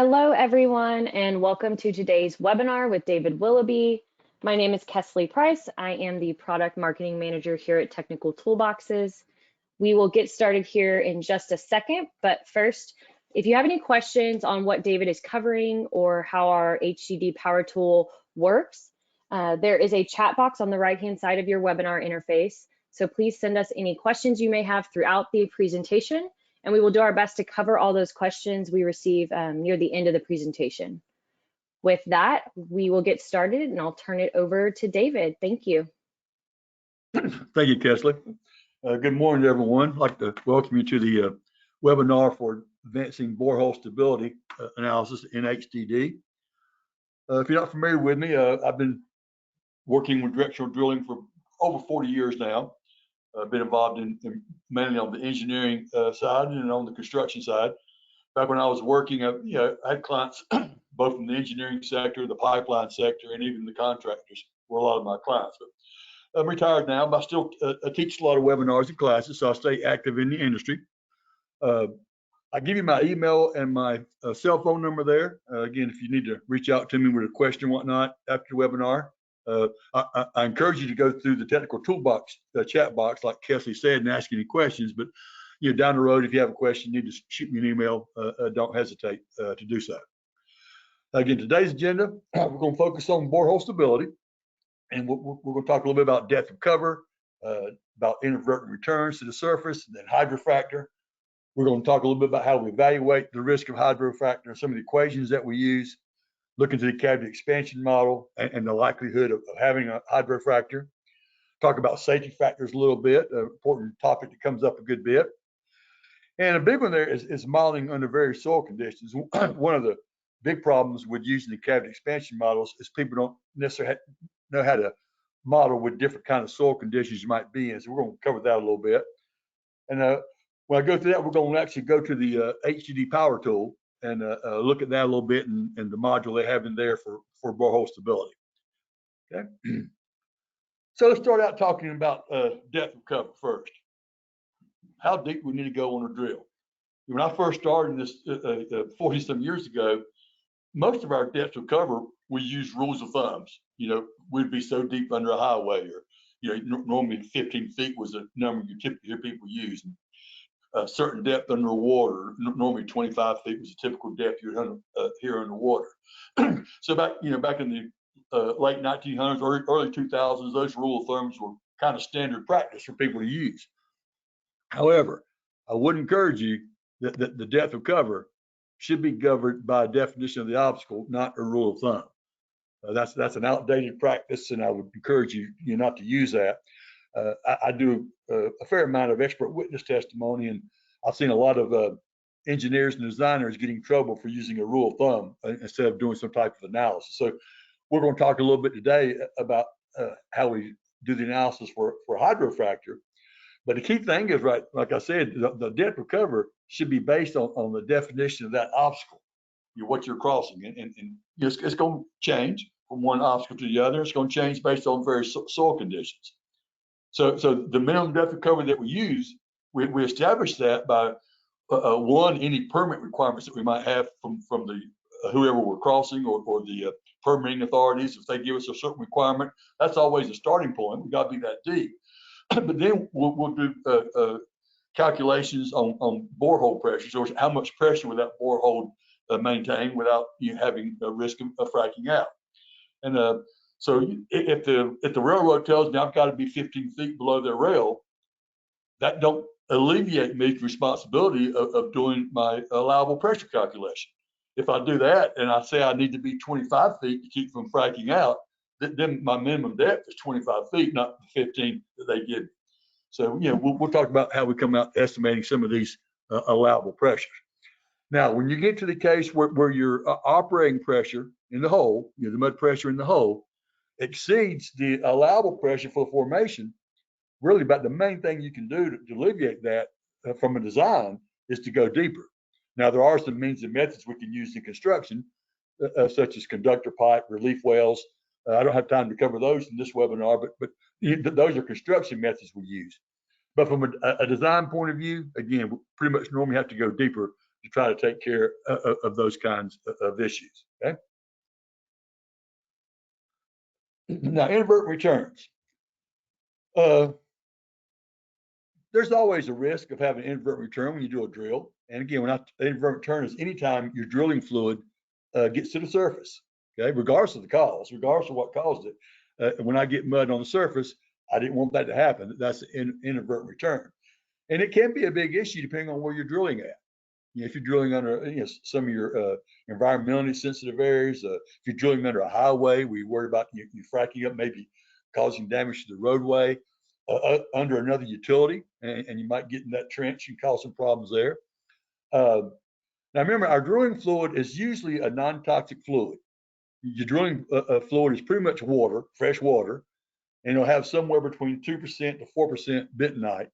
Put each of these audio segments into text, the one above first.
Hello, everyone, and welcome to today's webinar with David Willoughby. My name is Kesley Price. I am the Product Marketing Manager here at Technical Toolboxes. We will get started here in just a second, but first, if you have any questions on what David is covering or how our HDD Power Tool works, there is a chat box on the right-hand side of your webinar interface. So please send us any questions you may have throughout the presentation, and we will do our best to cover all those questions we receive near the end of the presentation. With that, we will get started, and I'll turn it over to David. Thank you. Thank you, Kesley. Good morning, everyone. I'd like to welcome you to the webinar for Advancing Borehole Stability Analysis in HDD. If you're not familiar with me, I've been working with directional drilling for over 40 years now. I've been involved in mainly on the engineering side and on the construction side. Back when I was working, I had clients both from the engineering sector, the pipeline sector, and even the contractors were a lot of my clients. But I'm retired now, but I still teach a lot of webinars and classes, so I stay active in the industry. I give you my email and my cell phone number there. Again, if you need to reach out to me with a question or whatnot after the webinar, I encourage you to go through the technical toolbox, the chat box, like Kesley said, and ask any questions. But down the road, if you have a question, you need to shoot me an email. Don't hesitate to do so. Again, today's agenda, we're going to focus on borehole stability, and we're going to talk a little bit about depth of cover, about inadvertent returns to the surface, and then hydrofracture. We're going to talk a little bit about how we evaluate the risk of hydrofracture and some of the equations that we use. Look into the cavity expansion model and the likelihood of having a hydrofracture. Talk about safety factors a little bit, an important topic that comes up a good bit. And a big one there is modeling under various soil conditions. One of the big problems with using the cavity expansion models is people don't necessarily know how to model with different kind of soil conditions you might be in. So we're going to cover that a little bit. And when I go through that, we're going to actually go to the HDD Power Tool and look at that a little bit and the module they have in there for borehole stability. Okay. So let's start out talking about depth of cover first. How deep we need to go on a drill. When I first started this 40-some years ago, most of our depth of cover, we used rules of thumbs. We'd be so deep under a highway, or normally 15 feet was a number you typically hear people use. A certain depth underwater, normally 25 feet was a typical depth you would hear underwater. So back in the late 1900s, early 2000s, those rule of thumbs were kind of standard practice for people to use. However, I would encourage you that the depth of cover should be governed by a definition of the obstacle, not a rule of thumb. That's an outdated practice, and I would encourage you not to use that. I do a fair amount of expert witness testimony, and I've seen a lot of engineers and designers get in trouble for using a rule of thumb instead of doing some type of analysis. So we're going to talk a little bit today about how we do the analysis for hydrofracture. But the key thing is, right, like I said, the depth of cover should be based on the definition of that obstacle, what you're crossing. And it's going to change from one obstacle to the other. It's going to change based on various soil conditions. So the minimum depth of cover that we use, we establish that by any permit requirements that we might have from the whoever we're crossing or the permitting authorities. If they give us a certain requirement, that's always a starting point. We've got to be that deep. But then we'll do calculations on borehole pressure. So how much pressure will that borehole maintain without having a risk of fracking out? And so if the railroad tells me I've got to be 15 feet below their rail, that don't alleviate me the responsibility of doing my allowable pressure calculation. If I do that and I say I need to be 25 feet to keep from fracking out, then my minimum depth is 25 feet, not the 15 that they give me. So we'll talk about how we come out estimating some of these allowable pressures. Now, when you get to the case where your operating pressure in the hole, the mud pressure in the hole, exceeds the allowable pressure for the formation, really about the main thing you can do to alleviate that from a design is to go deeper. Now, there are some means and methods we can use in construction, such as conductor pipe, relief wells. I don't have time to cover those in this webinar, but those are construction methods we use. But from a design point of view, again, we pretty much normally have to go deeper to try to take care of those kinds of issues. Okay. Now, invert returns. There's always a risk of having an invert return when you do a drill. And again, invert return is anytime your drilling fluid gets to the surface, okay, regardless of the cause, regardless of what caused it. When I get mud on the surface, I didn't want that to happen. That's an invert return. And it can be a big issue depending on where you're drilling at. If you're drilling under some of your environmentally sensitive areas, if you're drilling under a highway where you worry about you fracking up, maybe causing damage to the roadway, under another utility, and you might get in that trench and cause some problems there. Now remember, our drilling fluid is usually a non-toxic fluid. Your drilling fluid is pretty much water, fresh water, and it'll have somewhere between 2% to 4% bentonite,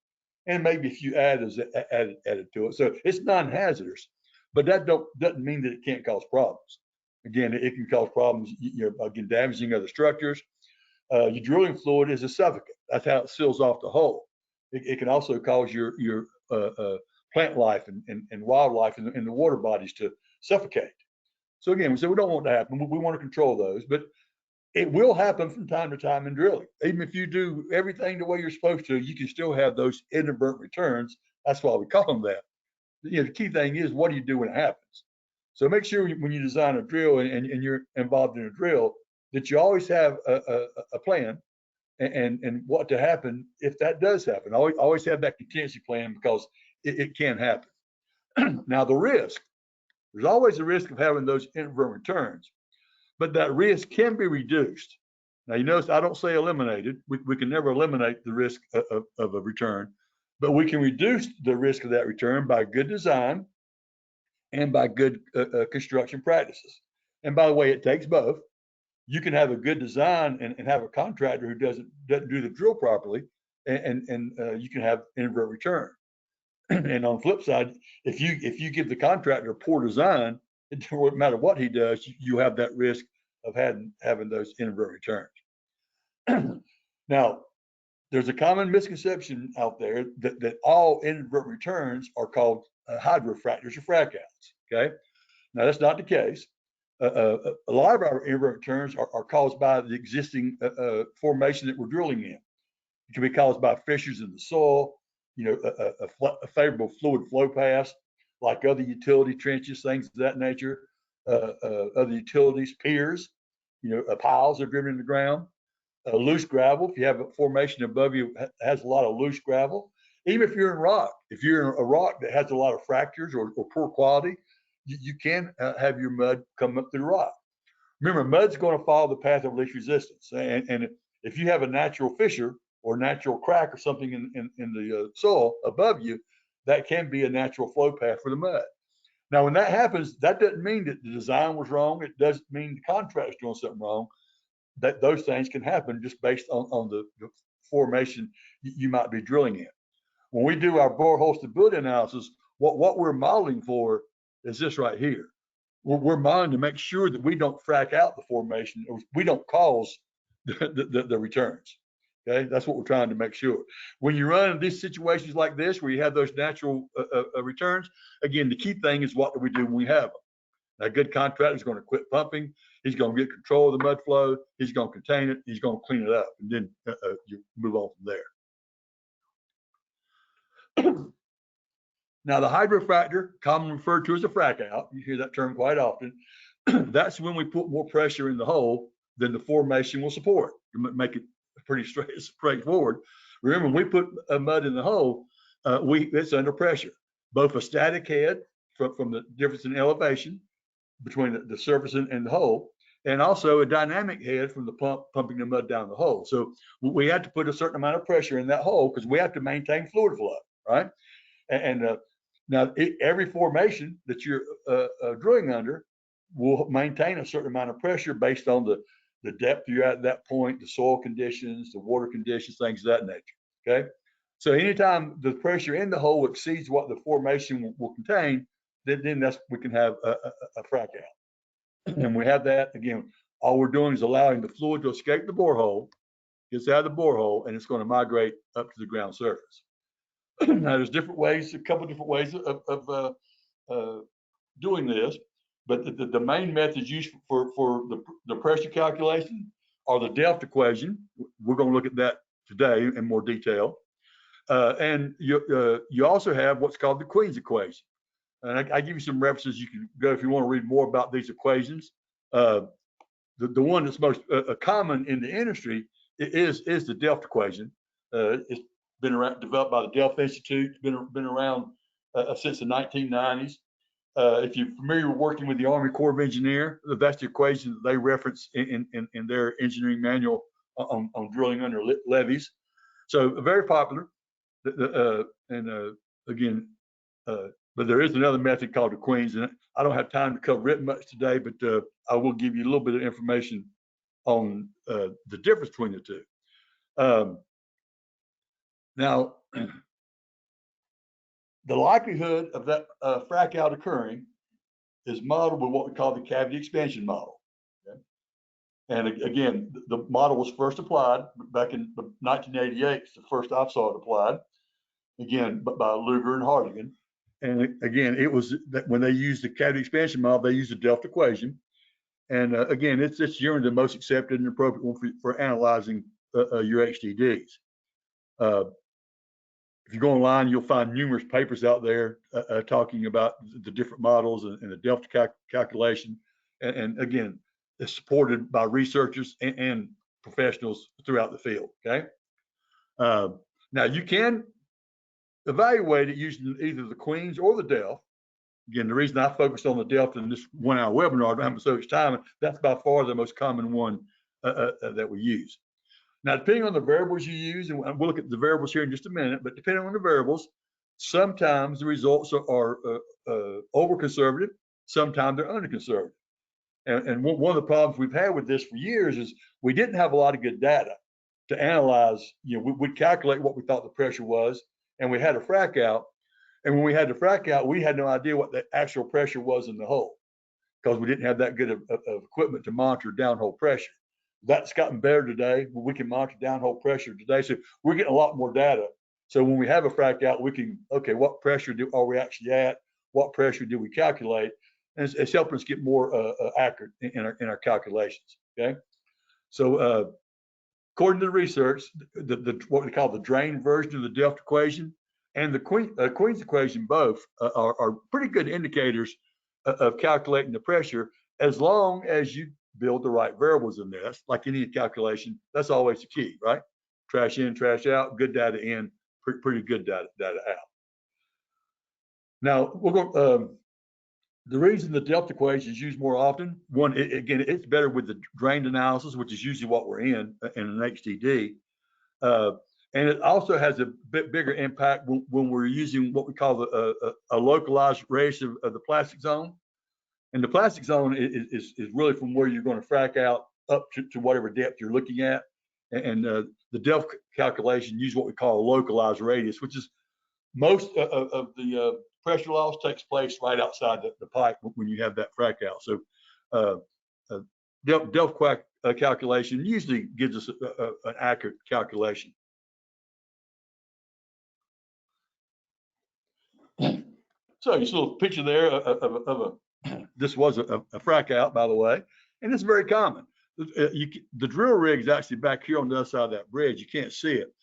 and maybe a few additives added to it. So it's non-hazardous, but that doesn't mean that it can't cause problems. Again, it can cause problems, again, damaging other structures. Your drilling fluid is a suffocant. That's how it seals off the hole. It can also cause your plant life and wildlife in the water bodies to suffocate. So again, we don't want that to happen. We want to control those, but it will happen from time to time in drilling. Even if you do everything the way you're supposed to, you can still have those inadvertent returns. That's why we call them that. The key thing is, what do you do when it happens? So make sure when you design a drill and you're involved in a drill, that you always have a plan and what to happen if that does happen. Always have that contingency plan, because it can happen. Now, the risk, there's always a risk of having those inadvertent returns, but that risk can be reduced. Now, you notice I don't say eliminated. We can never eliminate the risk of a return, but we can reduce the risk of that return by good design and by good construction practices. And by the way, it takes both. You can have a good design and have a contractor who doesn't do the drill properly, and you can have inadvertent return. And on the flip side, if you give the contractor a poor design, it doesn't matter what he does, you have that risk of having those inadvertent returns. Now, there's a common misconception out there that all inadvertent returns are called hydrofractures or frack outs. Okay, now that's not the case. A lot of our inadvertent returns are caused by the existing formation that we're drilling in. It can be caused by fissures in the soil, a favorable fluid flow paths, like other utility trenches, things of that nature, other utilities, piers, piles are driven in the ground, loose gravel. If you have a formation above you has a lot of loose gravel, even if you're in rock, if you're in a rock that has a lot of fractures or poor quality, you can have your mud come up through rock. Remember, mud's going to follow the path of least resistance. And if you have a natural fissure or natural crack or something in the soil above you, that can be a natural flow path for the mud. Now, when that happens, that doesn't mean that the design was wrong. It doesn't mean the contractor's doing something wrong. That those things can happen just based on the formation you might be drilling in. When we do our borehole stability analysis, what we're modeling for is this right here. We're modeling to make sure that we don't frack out the formation, or we don't cause the returns. Okay, that's what we're trying to make sure. When you run in these situations like this, where you have those natural returns, again, the key thing is, what do we do when we have them? A good contractor is going to quit pumping. He's going to get control of the mud flow. He's going to contain it. He's going to clean it up, and then you move on from there. Now, the hydrofracture, commonly referred to as a frack out, you hear that term quite often. That's when we put more pressure in the hole than the formation will support, to make it pretty straightforward. Remember, when we put mud in the hole, it's under pressure, both a static head from the difference in elevation between the surface and the hole, and also a dynamic head from the pump pumping the mud down the hole. So we have to put a certain amount of pressure in that hole, because we have to maintain fluid flow, right? And now, every formation that you're drilling under will maintain a certain amount of pressure based on the depth you're at that point, the soil conditions, the water conditions, things of that nature. Okay, so anytime the pressure in the hole exceeds what the formation will contain, then we can have a frack out. And we have that, again, all we're doing is allowing the fluid to escape the borehole, gets out of the borehole, and it's going to migrate up to the ground surface. Now, there's different ways, a couple different ways of doing this, but the main methods used for the pressure calculation are the depth equation. We're going to look at that today in more detail. And you also have what's called the Queen's equation. And I give you some references. You can go if you want to read more about these equations. The one that's most common in the industry is the Delft equation. It's been developed by the Delft Institute. It's been around since the 1990s. If you're familiar with working with the Army Corps of Engineers, that's the equation that they reference in their engineering manual on drilling under levees. So very popular. Again, but there is another method called the Queen's, and I don't have time to cover it much today, but I will give you a little bit of information on the difference between the two. Now, the likelihood of that frack out occurring is modeled with what we call the cavity expansion model. Okay? And again, the model was first applied back in 1988. It's the first I saw it applied, again, by Luger and Hardigan. And again, it was that when they used the cavity expansion model, they used the Delft equation. And again, it's generally the most accepted and appropriate one for analyzing your HDDs. If you go online, you'll find numerous papers out there talking about the different models and the Delft calculation. And again, it's supported by researchers and professionals throughout the field. Okay. Now you can evaluate it using either the Queen's or the Delft. Again, the reason I focused on the Delft in this 1 hour webinar, I don't have so much time, that's by far the most common one that we use. Now, depending on the variables you use, and we'll look at the variables here in just a minute, but depending on the variables, sometimes the results are over conservative, sometimes they're under conservative. And one of the problems we've had with this for years is we didn't have a lot of good data to analyze. You know, we'd calculate what we thought the pressure was, and we had a frack out. And when we had the frack out, we had no idea what the actual pressure was in the hole because we didn't have that good of equipment to monitor downhole pressure. That's gotten better today. We can monitor downhole pressure today. So we're getting a lot more data. So when we have a frack out, we can, okay, what pressure are we actually at? What pressure do we calculate? And it's helping us get more accurate in our calculations, okay? So according to the research, what we call the drain version of the Delft equation and the Queen's equation both are pretty good indicators of calculating the pressure, as long as you build the right variables in this. Like any calculation, that's always the key, right? Trash in, trash out, good data in, pretty good data out. Now, we're going. The reason the Delft equation is used more often, one, again, it's better with the drained analysis, which is usually what we're in an HDD. And it also has a bit bigger impact when we're using what we call a localized radius of the plastic zone. And the plastic zone is really from where you're going to frack out up to whatever depth you're looking at. And the Delft calculation uses what we call a localized radius, which is most of the pressure loss takes place right outside the pipe when you have that frack out. So Delft calculation usually gives us an accurate calculation. So you saw a picture there of this was a frack out, by the way, and it's very common. The drill rig is actually back here on the other side of that bridge. You can't see it.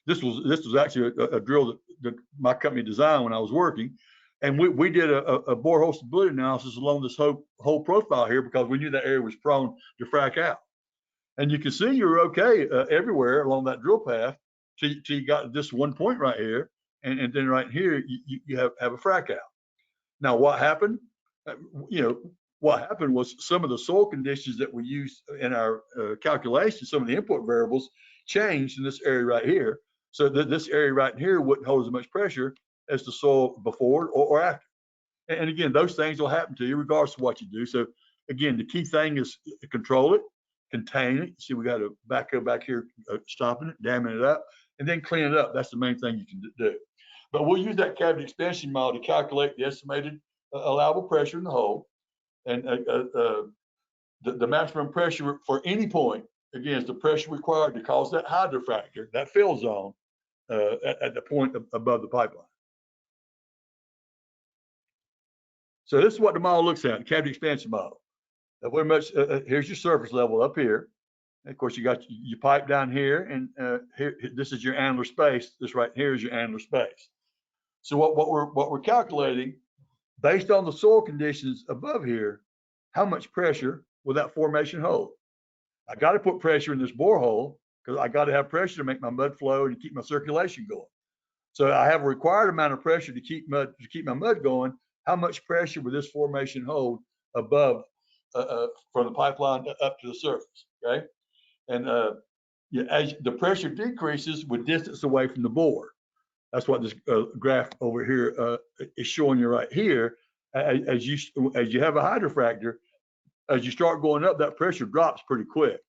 This was actually a drill that my company designed when I was working, and we did a borehole stability analysis along this whole profile here because we knew that area was prone to frack out. And you can see you're okay everywhere along that drill path till you got to this one point right here, and then right here you have a frack out. Now what happened? What happened was some of the soil conditions that we used in our calculations, some of the input variables changed in this area right here. So that this area right here wouldn't hold as much pressure as the soil before or after. And again, those things will happen to you regardless of what you do. So again, the key thing is to control it, contain it. See, we got to go back here, stopping it, damming it up, and then clean it up. That's the main thing you can do. But we'll use that cavity expansion model to calculate the estimated allowable pressure in the hole. And the maximum pressure for any point, again, is the pressure required to cause that hydrofracture, that fill zone, at the point above the pipeline. So this is what the model looks at, the cavity expansion model. Very much, here's your surface level up here. And of course, you got your pipe down here, and here, this is your annular space. This right here is your annular space. So what we're calculating, based on the soil conditions above here, how much pressure will that formation hold? I got to put pressure in this borehole because I got to have pressure to make my mud flow and keep my circulation going. So I have a required amount of pressure to keep my mud going. How much pressure will this formation hold above from the pipeline up to the surface? Okay, and as the pressure decreases with distance away from the bore. That's what this graph over here is showing you right here. As you have a hydrofracture, as you start going up, that pressure drops pretty quick.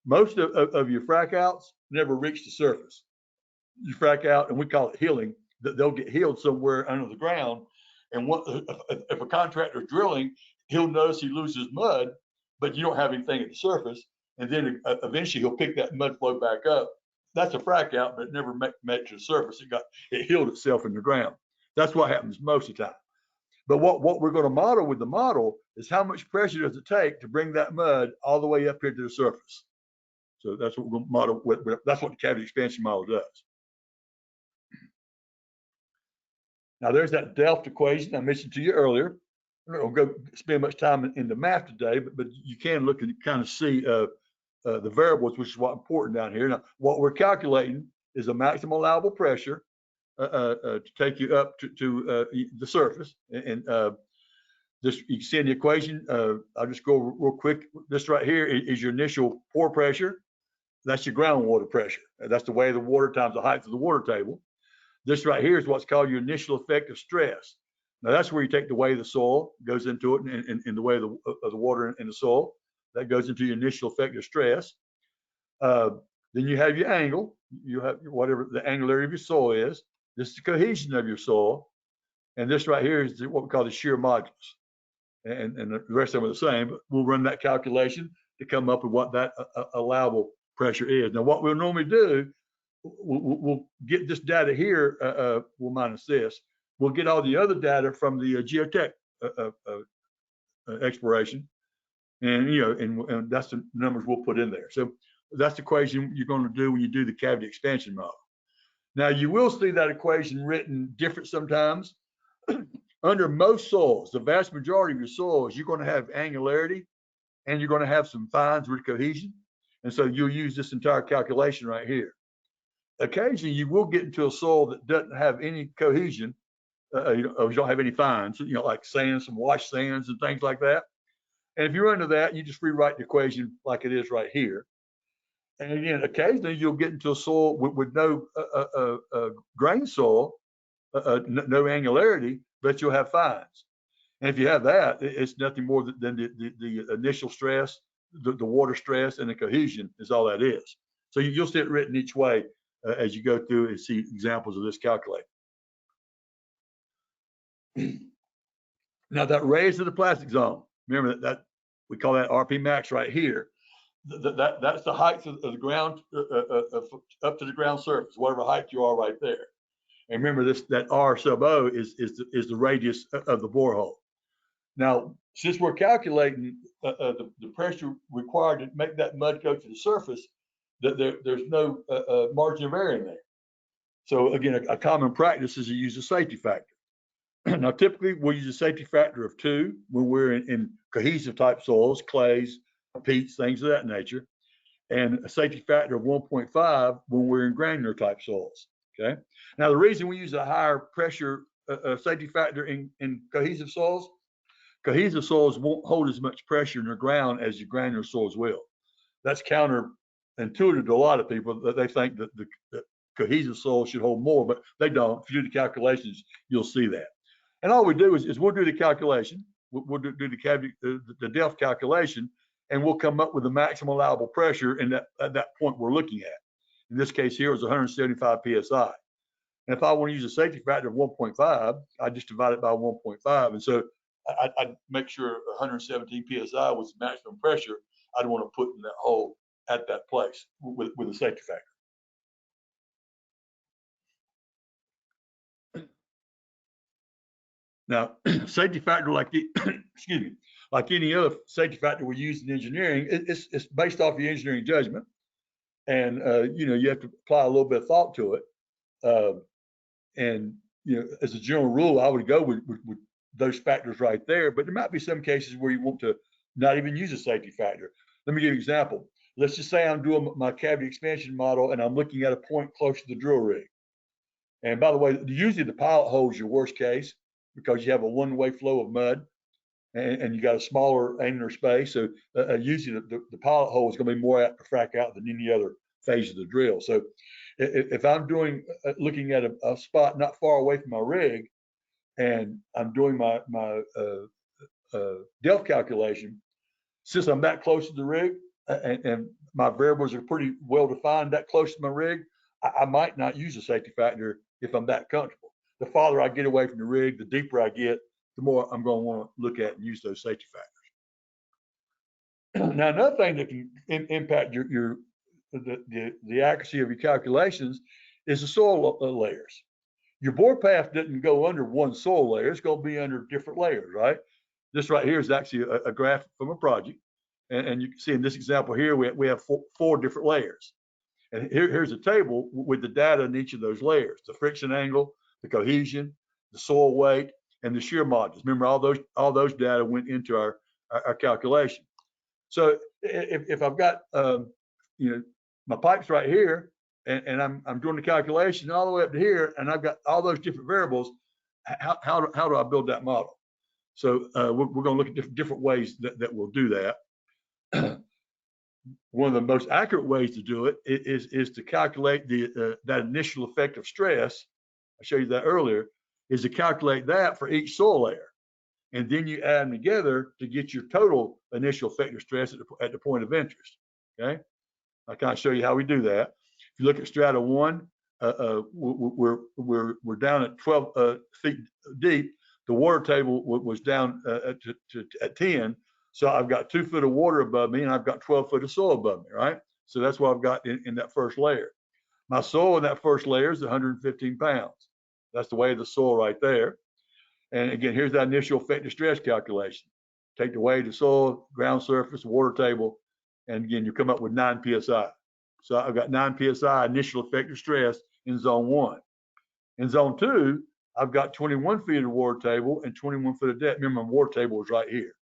Most of your frack outs never reach the surface. You frack out, and we call it healing. They'll get healed somewhere under the ground. And if a contractor's drilling, he'll notice he loses mud, but you don't have anything at the surface. And then eventually he'll pick that mud flow back up. That's a frack out, but it never made it to the surface. It healed itself in the ground. That's what happens most of the time. But what we're going to model with the model is how much pressure does it take to bring that mud all the way up here to the surface. So that's what we're going to model with. That's what the cavity expansion model does. Now there's that Delft equation I mentioned to you earlier. I'm not going to go spend much time in the math today, but you can look and kind of see the variables, which is what's important down here. Now, what we're calculating is the maximum allowable pressure to take you up to the surface. And this, you can see in the equation, I'll just go real quick. This right here is your initial pore pressure. That's your groundwater pressure. That's the weight of the water times the height of the water table. This right here is what's called your initial effective stress. Now that's where you take the weight of the soil, goes into it, and the weight of the water in the soil. That goes into your initial effective stress. Then you have your angle. You have whatever the angularity of your soil is. This is the cohesion of your soil. And this right here is what we call the shear modulus. And the rest of them are the same, but we'll run that calculation to come up with what that allowable pressure is. Now, what we'll normally do, we'll get this data here, we'll minus this. We'll get all the other data from the geotech exploration, and and that's the numbers we'll put in there. So that's the equation you're going to do when you do the cavity expansion model. Now you will see that equation written different sometimes. Under most soils, the vast majority of your soils, you're going to have angularity, and you're going to have some fines with cohesion, and so you'll use this entire calculation right here. Occasionally, you will get into a soil that doesn't have any cohesion, you don't have any fines, like sands, some wash sands and things like that. And if you're under that, you just rewrite the equation like it is right here. And again, occasionally you'll get into a soil with no grain soil, no angularity, but you'll have fines. And if you have that, it's nothing more than the initial stress, the water stress, and the cohesion is all that is. So you'll see it written each way as you go through and see examples of this calculated. Now that raise to the plastic zone, remember that we call that RP max right here. That's the height of the ground up to the ground surface, whatever height you are right there. And remember that R sub O is the radius of the borehole. Now, since we're calculating the pressure required to make that mud go to the surface, there's no margin of error in there. So again, a common practice is to use a safety factor. Now, typically we'll use a safety factor of 2 when we're in cohesive type soils, clays, peats, things of that nature, and a safety factor of 1.5 when we're in granular type soils. Okay. Now, the reason we use a higher pressure safety factor in cohesive soils won't hold as much pressure in the ground as your granular soils will. That's counterintuitive to a lot of people, that they think that the cohesive soil should hold more, but they don't. If you do the calculations, you'll see that. And all we do is we'll do the calculation. We'll do the Delft calculation, and we'll come up with the maximum allowable pressure at that point we're looking at. In this case here, it was 175 psi. And if I want to use a safety factor of 1.5, I just divide it by 1.5. And so I'd make sure 117 psi was the maximum pressure I'd want to put in that hole at that place with a safety factor. Now, safety factor excuse me, like any other safety factor we use in engineering, it's based off your engineering judgment, and you have to apply a little bit of thought to it. And as a general rule, I would go with those factors right there. But there might be some cases where you want to not even use a safety factor. Let me give you an example. Let's just say I'm doing my cavity expansion model and I'm looking at a point close to the drill rig. And by the way, usually the pilot hole is your worst case because you have a one-way flow of mud and you got a smaller angular space. So usually the pilot hole is going to be more apt to frack out than any other phase of the drill. So if I'm looking at a spot not far away from my rig and I'm doing my depth calculation, since I'm that close to the rig and my variables are pretty well defined that close to my rig, I might not use a safety factor if I'm that comfortable. The farther I get away from the rig, the deeper I get, the more I'm going to want to look at and use those safety factors. Now, another thing that can impact the accuracy of your calculations is the soil layers. Your bore path didn't go under one soil layer. It's going to be under different layers, right? This right here is actually a graph from a project. And you can see in this example here, we have four different layers. And here's a table with the data in each of those layers: the friction angle, the cohesion, the soil weight, and the shear modules. Remember, all those data went into our calculation. So if I've got my pipes right here, and I'm doing the calculation all the way up to here, and I've got all those different variables, how do I build that model? So we're going to look at different ways that we'll do that. One of the most accurate ways to do it is to calculate that initial effective stress. I showed you that earlier. Is to calculate that for each soil layer, and then you add them together to get your total initial effective stress at the point of interest. Okay, I kind of show you how we do that. If you look at strata 1, we're down at 12 feet deep. The water table was down at 10. So I've got 2 foot of water above me and I've got 12 foot of soil above me, right? So that's what I've got in that first layer. My soil in that first layer is 115 pounds. That's the weight of the soil right there. And again, here's that initial effective stress calculation. Take the weight of the soil, ground surface, water table, and again, you come up with 9 PSI. So I've got 9 PSI initial effective stress in zone 1. In zone 2, I've got 21 feet of water table and 21 foot of depth. Remember, my water table is right here.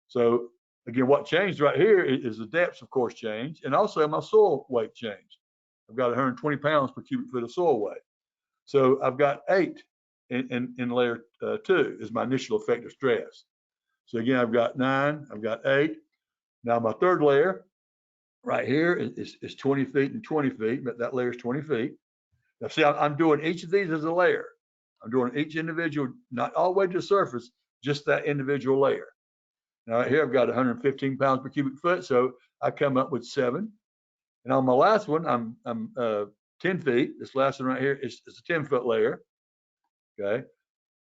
So again, what changed right here is the depths, of course, changed, and also my soil weight changed. I've got 120 pounds per cubic foot of soil weight. So I've got 8 in layer 2 is my initial effective stress. So again, I've got 9, I've got 8. Now my third layer right here is 20 feet and 20 feet, but that layer is 20 feet. Now see, I'm doing each of these as a layer. I'm doing each individual, not all the way to the surface, just that individual layer. Now right here, I've got 115 pounds per cubic foot, so I come up with 7. And on my last one, I'm 10 feet. This last one right here is a 10-foot layer. Okay,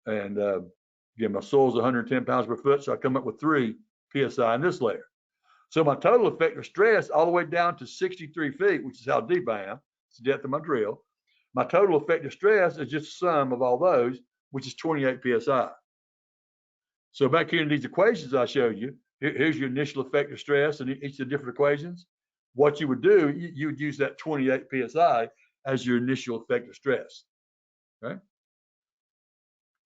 and again, my soil is 110 pounds per foot, so I come up with 3 psi in this layer. So my total effective stress, all the way down to 63 feet, which is how deep I am, it's the depth of my drill. My total effective stress is just the sum of all those, which is 28 psi. So back here in these equations I showed you, here's your initial effective stress and each of the different equations. What you would do, you would use that 28 psi as your initial effective stress. Okay.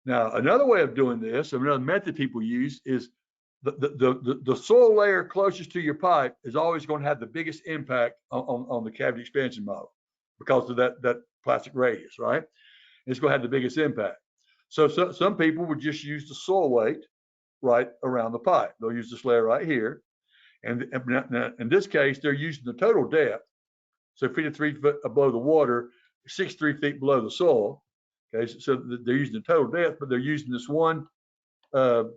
Now, another way of doing this, another method people use is the soil layer closest to your pipe is always going to have the biggest impact on the cavity expansion model because of that plastic radius, right? It's going to have the biggest impact. So some people would just use the soil weight right around the pipe. They'll use this layer right here. And in this case, they're using the total depth. So 53 foot above the water, 63 feet below the soil. Okay, so they're using the total depth, but they're using this one soil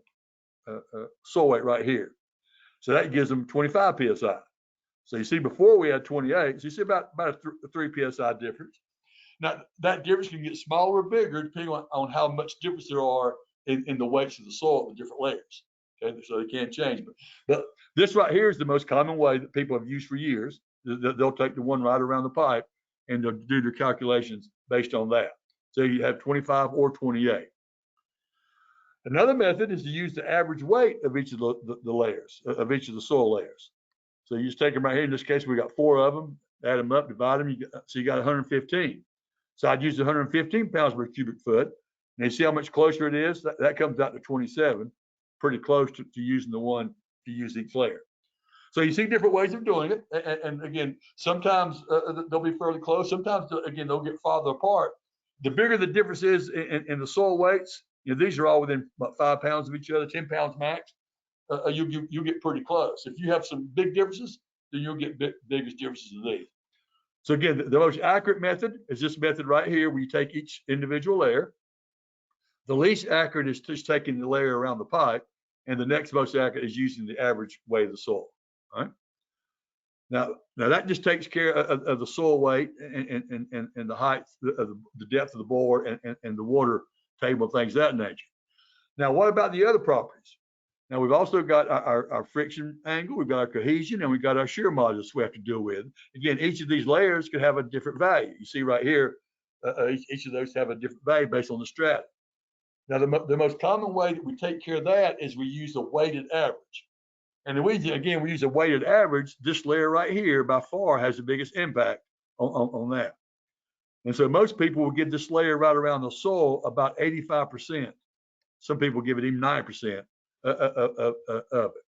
weight right here. So that gives them 25 psi. So you see, before we had 28, so you see about a 3 psi difference. Now that difference can get smaller or bigger depending on how much difference there are in the weights of the soil in the different layers. Okay, so they can't change. But this right here is the most common way that people have used for years. They'll take the one right around the pipe and they'll do their calculations based on that. So you have 25 or 28. Another method is to use the average weight of each of the layers, of each of the soil layers. So you just take them right here. In this case, we got 4 of them, add them up, divide them, so you got 115. So I'd use 115 pounds per cubic foot. And you see how much closer it is? That comes out to 27, pretty close to using the one to use each layer. So you see different ways of doing it. And again, sometimes they'll be fairly close. Sometimes, again, they'll get farther apart. The bigger the difference is in the soil weights, these are all within about 5 pounds of each other, 10 pounds max. You'll get pretty close. If you have some big differences, then you'll get biggest differences of these. So again, the most accurate method is this method right here, where you take each individual layer. The least accurate is just taking the layer around the pipe, and the next most accurate is using the average weight of the soil. All right. Now that just takes care of the soil weight and the height, the depth of the bore, and the water table, things of that nature. Now, what about the other properties? Now, we've also got our friction angle, we've got our cohesion, and we've got our shear modulus we have to deal with. Again, each of these layers could have a different value. You see right here, each of those have a different value based on the strata. Now, the most common way that we take care of that is we use a weighted average. And we use a weighted average. This layer right here, by far, has the biggest impact on that. And so most people will give this layer right around the soil about 85%. Some people give it even 9%. Of it,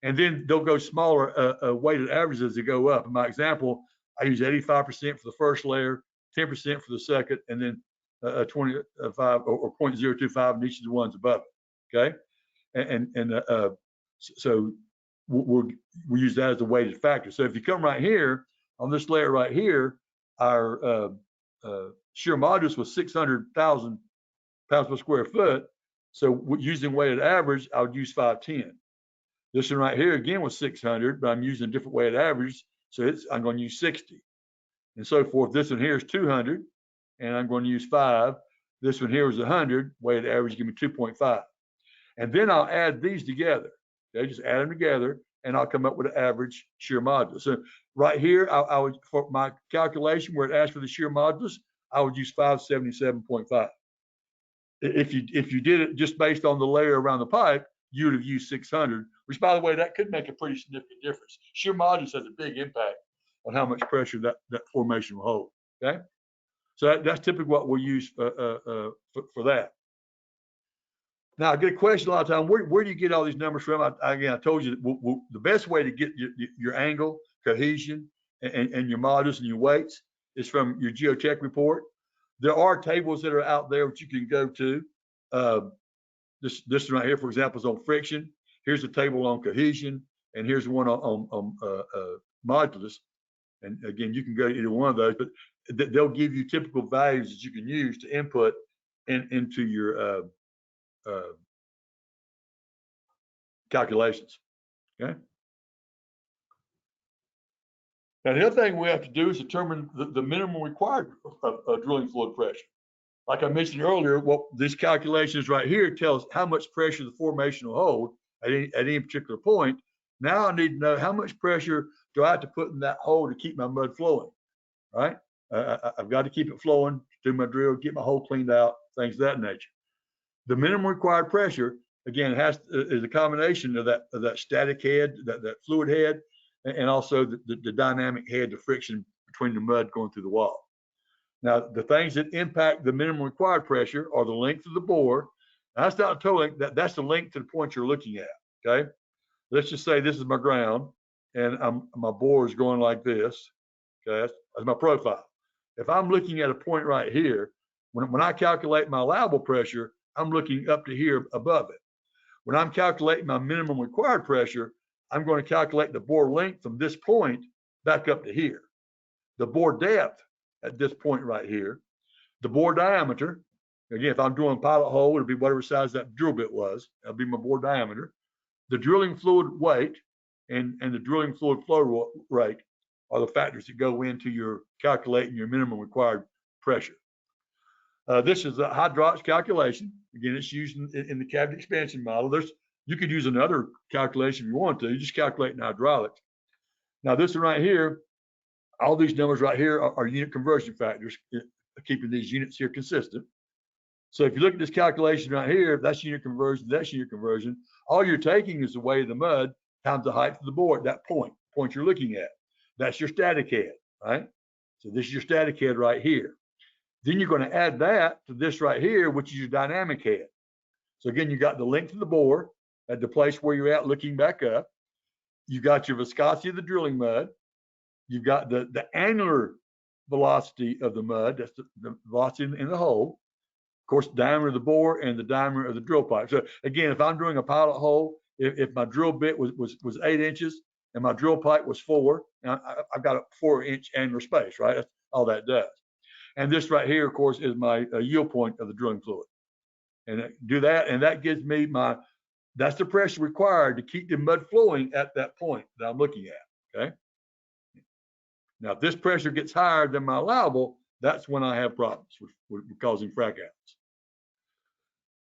and then they'll go smaller weighted averages as they go up. In my example, I use 85% for the first layer, 10% for the second, and then 25 or 0.025 in each of the ones above it. Okay, so we use that as a weighted factor. So if you come right here on this layer right here, our shear modulus was 600,000 pounds per square foot. So using weighted average, I would use 510. This one right here again was 600, but I'm using a different weighted average, so I'm going to use 60, and so forth. This one here is 200, and I'm going to use 5. This one here is 100, weighted average give me 2.5, and then I'll add these together. Okay, just add them together, and I'll come up with an average shear modulus. So right here, I would, for my calculation where it asks for the shear modulus, I would use 577.5. If you did it just based on the layer around the pipe, you would have used 600, which, by the way, that could make a pretty significant difference. Shear modulus has a big impact on how much pressure that formation will hold. Okay, so that's typically what we'll use for that. Now, I get a question a lot of time: where do you get all these numbers from? I told you the best way to get your angle, cohesion, and your modulus and your weights is from your Geotech report. There are tables that are out there which you can go to. This one right here, for example, is on friction. Here's a table on cohesion, and here's one on modulus. And again, you can go to either one of those, but they'll give you typical values that you can use to input into your calculations. Okay. Now, the other thing we have to do is determine the minimum required drilling fluid pressure. Like I mentioned earlier, what these calculations right here tells how much pressure the formation will hold at any particular point. Now I need to know how much pressure do I have to put in that hole to keep my mud flowing, right? I've got to keep it flowing, do my drill, get my hole cleaned out, things of that nature. The minimum required pressure, again, is a combination of that static head, that fluid head, and also the dynamic head, the friction between the mud going through the wall. Now, the things that impact the minimum required pressure are the length of the bore. Now, that's not a total length, that's the length to the point you're looking at, okay? Let's just say this is my ground, and my bore is going like this, okay? That's my profile. If I'm looking at a point right here, when I calculate my allowable pressure, I'm looking up to here above it. When I'm calculating my minimum required pressure, I'm going to calculate the bore length from this point back up to here. The bore depth at this point right here, the bore diameter, again, if I'm drilling a pilot hole, it'll be whatever size that drill bit was, that'll be my bore diameter. The drilling fluid weight and the drilling fluid flow rate are the factors that go into your calculating your minimum required pressure. This is a hydraulics calculation. Again, it's used in the cavity expansion model. You could use another calculation if you want to. You just calculate in hydraulics. Now, this one right here, all these numbers right here are unit conversion factors, keeping these units here consistent. So if you look at this calculation right here, that's unit conversion, that's unit conversion. All you're taking is the weight of the mud times the height of the bore at that point you're looking at. That's your static head, right? So this is your static head right here. Then you're going to add that to this right here, which is your dynamic head. So again, you got the length of the bore at the place where you're at looking back up. You got your viscosity of the drilling mud. You've got the angular velocity of the mud. That's the velocity in the hole. Of course, diameter of the bore and the diameter of the drill pipe. So again, if I'm doing a pilot hole, if my drill bit was 8 inches and my drill pipe was 4, I've got a 4-inch angular space, right? That's all that does. And this right here, of course, is my yield point of the drilling fluid. And do that, and that gives me that's the pressure required to keep the mud flowing at that point that I'm looking at, okay? Now, if this pressure gets higher than my allowable, that's when I have problems with causing frack outs.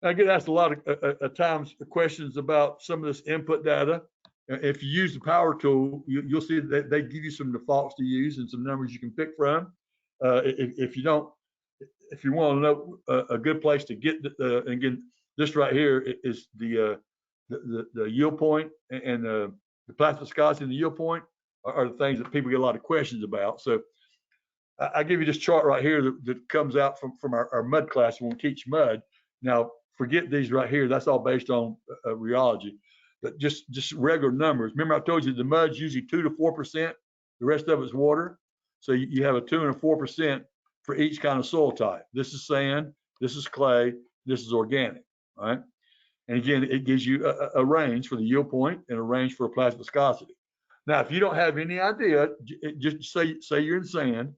I get asked a lot of times questions about some of this input data. If you use the power tool, you'll see that they give you some defaults to use and some numbers you can pick from. If you don't, if you want to know a good place to get, again, this right here is the yield point and the plastic viscosity and the yield point are the things that people get a lot of questions about. So I give you this chart right here that comes out from our mud class when we teach mud. Now, forget these right here. That's all based on rheology, but just regular numbers. Remember I told you the mud's usually 2 to 4%. The rest of it's water. So you have a 2 and a 4% for each kind of soil type. This is sand, this is clay, this is organic, all right? And again, it gives you a range for the yield point and a range for a plastic viscosity. Now, if you don't have any idea, just say you're in sand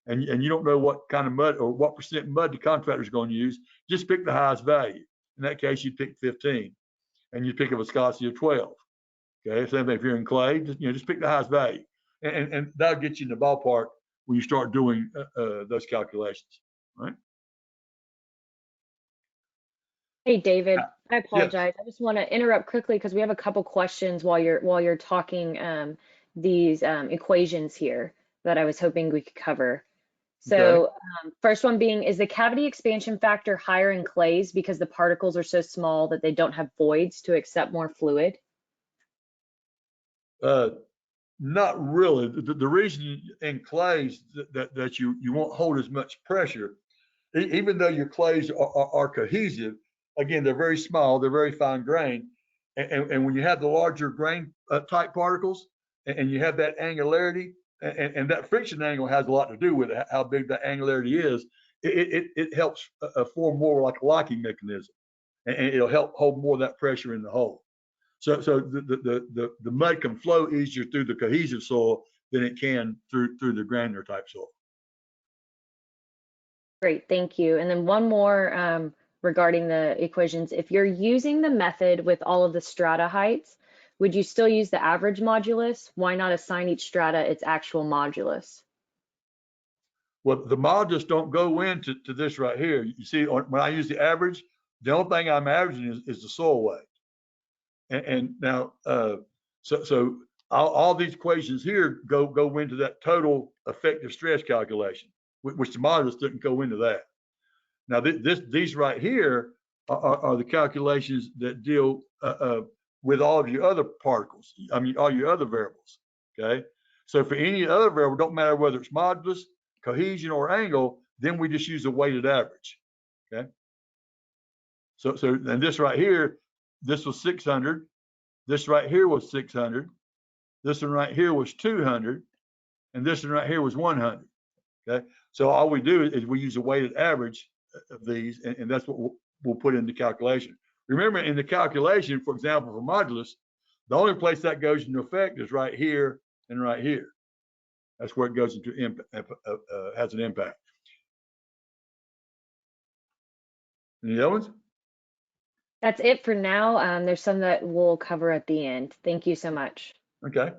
and you don't know what kind of mud or what percent mud the contractor is going to use, just pick the highest value. In that case, you pick 15 and you pick a viscosity of 12. Okay, same thing if you're in clay, just pick the highest value. And that'll get you in the ballpark when you start doing those calculations, right? Hey, David, I Yes. apologize. I just want to interrupt quickly because we have a couple questions while you're talking these equations here that I was hoping we could cover. So first one being, is the cavity expansion factor higher in clays because the particles are so small that they don't have voids to accept more fluid? Not really. The reason in clays that you won't hold as much pressure, even though your clays are cohesive, again, they're very small, they're very fine grained. And when you have the larger grain type particles and you have that angularity, and that friction angle has a lot to do with it, how big that angularity is, it helps form more like a locking mechanism. And it'll help hold more of that pressure in the hole. So the mud can flow easier through the cohesive soil than it can through the granular type soil. Great, thank you. And then one more regarding the equations. If you're using the method with all of the strata heights, would you still use the average modulus? Why not assign each strata its actual modulus? Well, the modulus don't go into this right here. You see, when I use the average, the only thing I'm averaging is the soil weight. And now, so all these equations here go into that total effective stress calculation, which the modulus didn't go into that. Now, these right here are the calculations that deal with all of your other particles. I mean, all your other variables. Okay. So for any other variable, don't matter whether it's modulus, cohesion, or angle, then we just use a weighted average. Okay. So and this right here, this was 600. This right here was 600. This one right here was 200. And this one right here was 100. Okay. So all we do is we use a weighted average of these, and that's what we'll put in the calculation. Remember, in the calculation, for example, for modulus, the only place that goes into effect is right here and right here. That's where it goes into has an impact. Any other ones? That's it for now. There's some that we'll cover at the end. Thank you so much. Okay.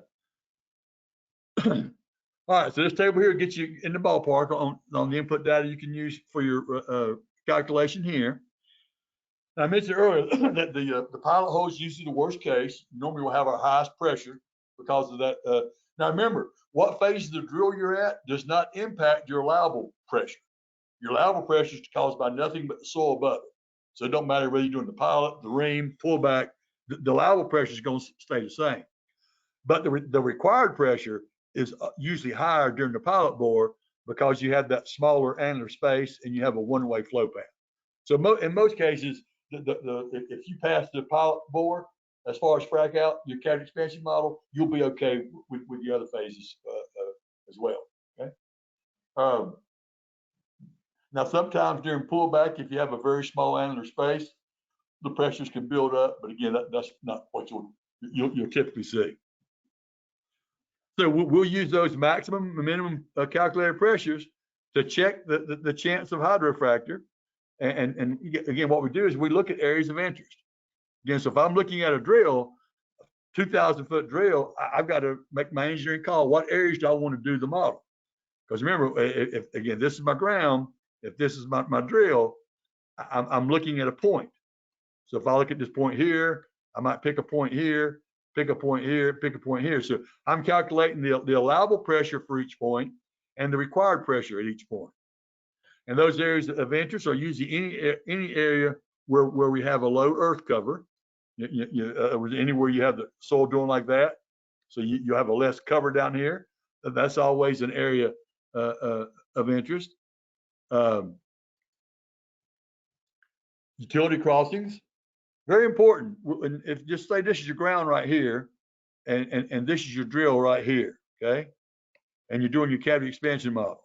All right, so this table here gets you in the ballpark on the input data you can use for your calculation here. Now, I mentioned earlier that the pilot hole is usually the worst case. Normally, we'll have our highest pressure because of that. Now, remember, what phase of the drill you're at does not impact your allowable pressure. Your allowable pressure is caused by nothing but the soil above it. So it don't matter whether you're doing the pilot, the ream, pullback, the allowable pressure is going to stay the same. But the required pressure is usually higher during the pilot bore because you have that smaller annular space and you have a one-way flow path. So in most cases, if you pass the pilot bore, as far as frack out, your cavity expansion model, you'll be okay with the other phases as well. Okay. Now, sometimes during pullback, if you have a very small annular space, the pressures can build up. But again, that's not what you'll typically see. So we'll use those maximum and minimum calculated pressures to check the chance of hydrofracture. And again, what we do is we look at areas of interest. Again, so if I'm looking at a drill, 2,000-foot drill, I've got to make my engineering call. What areas do I want to do the model? Because remember, if again, this is my ground. If this is my drill, I'm looking at a point. So if I look at this point here, I might pick a point here, pick a point here, pick a point here. So I'm calculating the allowable pressure for each point and the required pressure at each point. And those areas of interest are usually any area where we have a low earth cover, anywhere you have the soil drilling like that. So you have a less cover down here. That's always an area of interest. Utility crossings, very important. If just say this is your ground right here, and this is your drill right here, okay? And you're doing your cavity expansion model.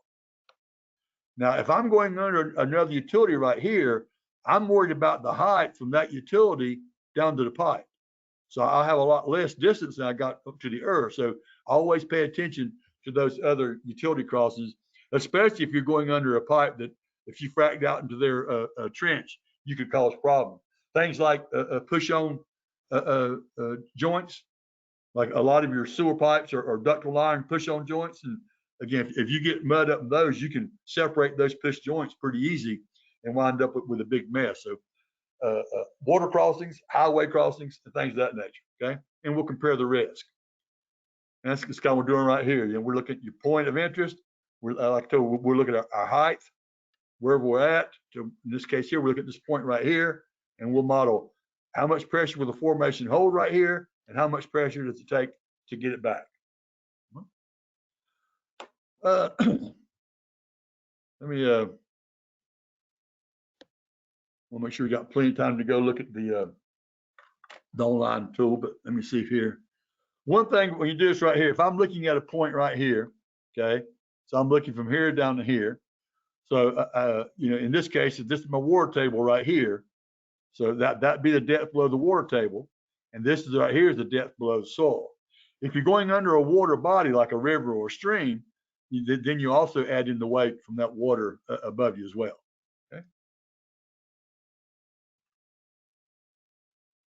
Now, if I'm going under another utility right here, I'm worried about the height from that utility down to the pipe. So I'll have a lot less distance than I got up to the earth. So always pay attention to those other utility crossings, especially if you're going under a pipe that if you fracked out into their trench, you could cause problems. Things like push-on joints, like a lot of your sewer pipes or ductile iron push-on joints. And again, if you get mud up in those, you can separate those push joints pretty easy and wind up with a big mess. So water crossings, highway crossings, and things of that nature, okay? And we'll compare the risk. And that's kind of what we're doing right here. We're looking at your point of interest. Like I told you, we're looking at our height, where we're at. So in this case here, we're looking at this point right here, and we'll model how much pressure will the formation hold right here, and how much pressure does it take to get it back. Let me we'll make sure we got plenty of time to go look at the online tool, but let me see here. One thing when you do this right here, if I'm looking at a point right here, okay, so I'm looking from here down to here. So in this case, this is my water table right here. So that'd be the depth below the water table, and this is right here is the depth below the soil. If you're going under a water body like a river or a stream, then you also add in the weight from that water above you as well. Okay.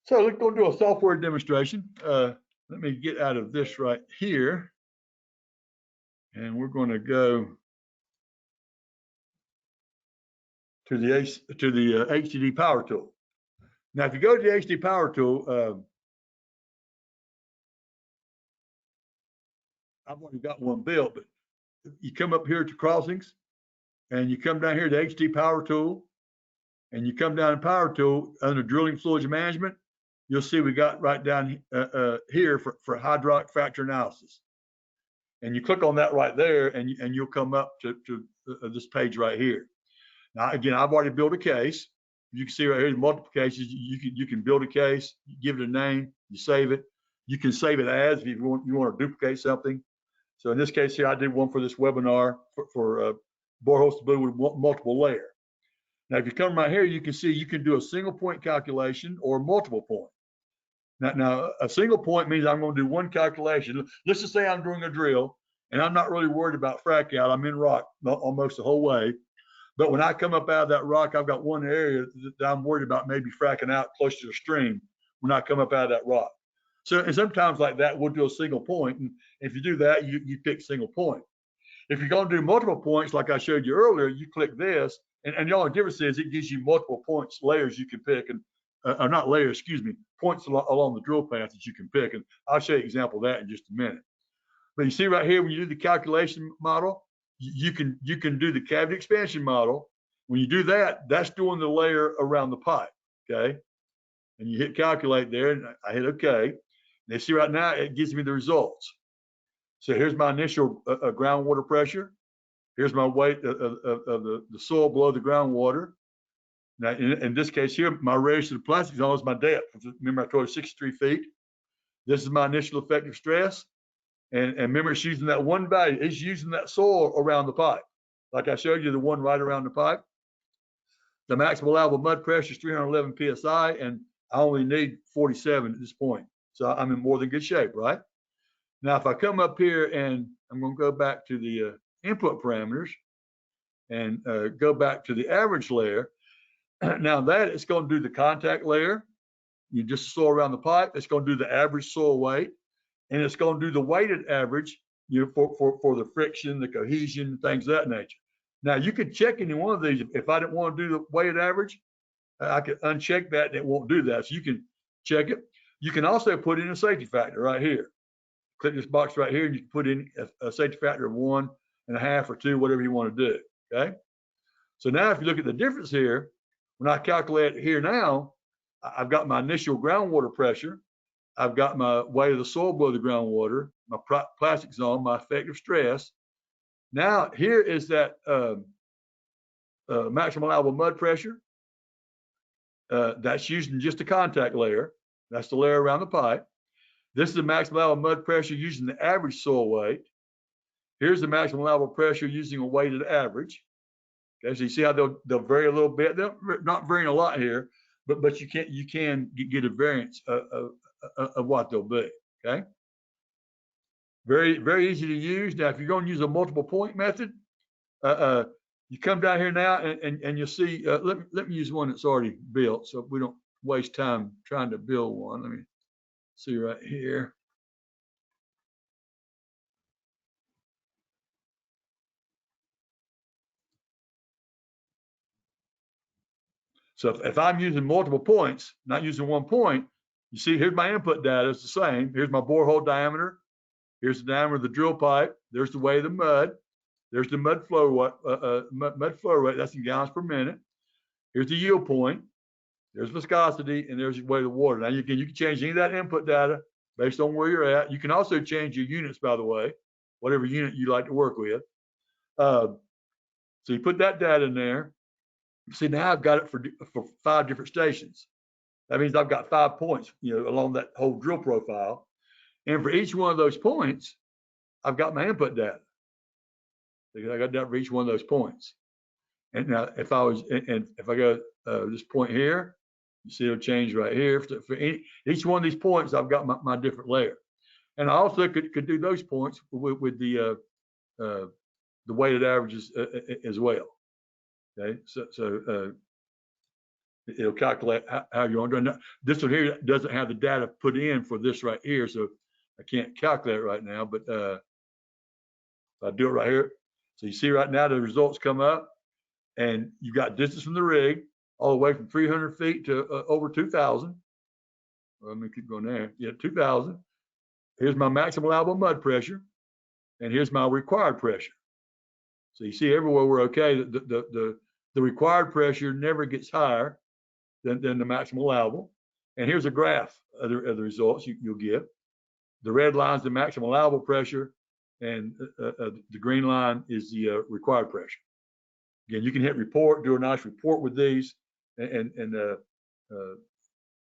So let's go do a software demonstration. Let me get out of this right here, and we're going to go to the HDD power tool. Now, if you go to the HDD power tool, I've already got one built, but you come up here to crossings, and you come down here to HDD power tool, and you come down to power tool under drilling fluids management. You'll see we got right down here for hydraulic fracture analysis. And you click on that right there, and you'll come up to this page right here. Now, again, I've already built a case. You can see right here, the multiple cases. You can build a case, you give it a name, you save it. You can save it as if you want to duplicate something. So in this case here, I did one for this webinar for borehole stability with multiple layer. Now, if you come right here, you can see you can do a single point calculation or multiple point. Now, a single point means I'm going to do one calculation. Let's just say I'm doing a drill, and I'm not really worried about frack out. I'm in rock almost the whole way. But when I come up out of that rock, I've got one area that I'm worried about maybe fracking out close to the stream when I come up out of that rock. So, and sometimes like that, we'll do a single point. And if you do that, you pick single point. If you're going to do multiple points, like I showed you earlier, you click this. And the only difference is it gives you multiple points, layers you can pick. And or not layers, excuse me, points along the drill path that you can pick. And I'll show you an example of that in just a minute. But you see right here, when you do the calculation model, you can do the cavity expansion model, When you do that, that's doing the layer around the pipe, okay? And you hit calculate there, and I hit okay. And you see right now, it gives me the results. So here's my initial groundwater pressure. Here's my weight of the soil below the groundwater. Now, in this case here, my radius to the plastic zone is my depth. Remember, I told you 63 feet. This is my initial effective stress. And remember, it's using that one value. It's using that soil around the pipe. Like I showed you, the one right around the pipe. The maximum allowable mud pressure is 311 PSI, and I only need 47 at this point. So I'm in more than good shape, right? Now, if I come up here and I'm going to go back to the input parameters and go back to the average layer, now that it's going to do the contact layer. You just soil around the pipe. It's going to do the average soil weight, and it's going to do the weighted average, for the friction, the cohesion, things of that nature. Now, you could check any one of these. If I didn't want to do the weighted average, I could uncheck that and it won't do that. So you can check it. You can also put in a safety factor right here. Click this box right here and you can put in a safety factor of 1.5 or 2, whatever you want to do, okay? So now if you look at the difference here, when I calculate here now, I've got my initial groundwater pressure. I've got my weight of the soil below the groundwater, my plastic zone, my effective stress. Now here is that maximum allowable mud pressure. That's using just the contact layer. That's the layer around the pipe. This is the maximum allowable mud pressure using the average soil weight. Here's the maximum allowable pressure using a weighted average. Okay, so you see how they'll vary a little bit. They're not varying a lot here, but you can get a variance of what they'll be. Okay, very easy to use. Now, if you're going to use a multiple point method, you come down here now and you'll see. Let me use one that's already built, so we don't waste time trying to build one. Let me see right here. So if I'm using multiple points, not using one point, you see here's my input data. It's the same. Here's my borehole diameter. Here's the diameter of the drill pipe. There's the weight of the mud. There's the mud flow rate. That's in gallons per minute. Here's the yield point. There's viscosity, and there's the weight of the water. Now you can change any of that input data based on where you're at. You can also change your units, by the way, whatever unit you like to work with. So you put that data in there. See, now I've got it for 5 different stations. That means I've got 5 points, along that whole drill profile. And for each one of those points, I've got my input data. I got that for each one of those points. And now if I go this point here, you see it'll change right here. For each one of these points, I've got my different layer. And I also could do those points with the weighted averages as well. Okay, so it'll calculate how you're doing. This one here doesn't have the data put in for this right here, so I can't calculate it right now. But if I do it right here, so you see right now the results come up, and you've got distance from the rig all the way from 300 feet to over 2,000. Well, let me keep going there. Yeah, 2,000. Here's my maximum allowable mud pressure, and here's my required pressure. So you see everywhere we're okay. The required pressure never gets higher than the maximum allowable. And here's a graph of the results you'll get. The red line is the maximum allowable pressure, and the green line is the required pressure. Again, you can hit report, do a nice report with these, and